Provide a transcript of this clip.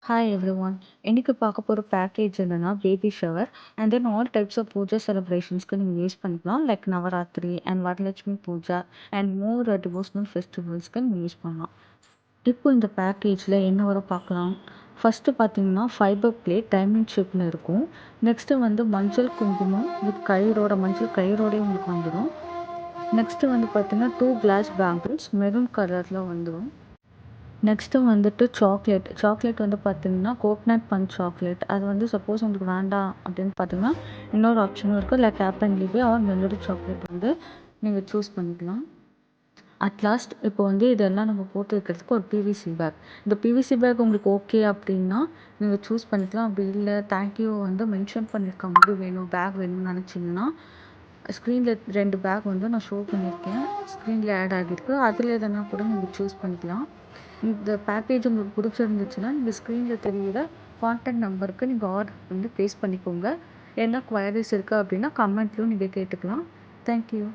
Hi everyone. இன்னைக்கு பார்க்க போற பேக்கேஜ் என்னன்னா baby shower and then all types of puja செலிப்ரேஷன்ஸ்க்கு நீங்கள் யூஸ் பண்ணிக்கலாம் like Navratri and Varalakshmi puja and more devotional ஃபெஸ்டிவல்ஸ்க்கு நீங்கள் யூஸ் பண்ணலாம். இப்போ இந்த பேக்கேஜில் என்ன வரும் பார்க்கலாம். ஃபஸ்ட்டு பார்த்தீங்கன்னா ஃபைபர் பிளேட் டைமண்ட் ஷேப்பில் இருக்கும். நெக்ஸ்ட்டு வந்து மஞ்சள் குங்குமம் வித் கயிறோட மஞ்சள் கயிறோடய உங்களுக்கு வந்துடும். நெக்ஸ்ட்டு வந்து பார்த்தீங்கன்னா 2 கிளாஸ் பேங்கிள்ஸ் மெரூன் கலரில் வந்துடும். நெக்ஸ்ட்டு வந்துட்டு சாக்லேட் வந்து பார்த்தீங்கன்னா கோக்னட் பஞ்ச் சாக்லேட். அது வந்து சப்போஸ் உங்களுக்கு வேண்டாம் அப்படின்னு பார்த்தீங்கன்னா இன்னொரு ஆப்ஷனும் இருக்குது. இல்லை டேப் அண்ட் லீவே ஆர் மெலோடி சாக்லேட் வந்து நீங்கள் சூஸ் பண்ணிக்கலாம். அட் லாஸ்ட் இப்போ வந்து இதெல்லாம் நம்ம போட்டு வைக்கிறதுக்கு ஒரு பிவிசி பேக். இந்த பிவிசி பேக் உங்களுக்கு ஓகே அப்படின்னா நீங்கள் சூஸ் பண்ணிக்கலாம். அப்படி இல்லை தேங்க்யூ வந்து மென்ஷன் பண்ணியிருக்க மாதிரி வேணும் பேக் வேணும்னு நினச்சிங்கன்னா ஸ்க்ரீனில் 2 பேக் வந்து நான் ஷோ பண்ணியிருக்கேன். ஸ்க்ரீனில் ஆட் ஆகியிருக்கு. அதில் எதனா கூட நீங்கள் சூஸ் பண்ணிக்கலாம். இந்த பேக்கேஜ் உங்களுக்கு பிடிச்சிருந்துச்சுன்னா நீங்கள் ஸ்க்ரீனில் தெரியுற கான்டாக்ட் நம்பருக்கு நீங்கள் ஆர்டர் வந்து ப்ளேஸ் பண்ணிக்கோங்க. என்ன குவயரிஸ் இருக்குது அப்படின்னா கமெண்ட்லையும் நீங்கள் கேட்டுக்கலாம். தேங்க்யூ.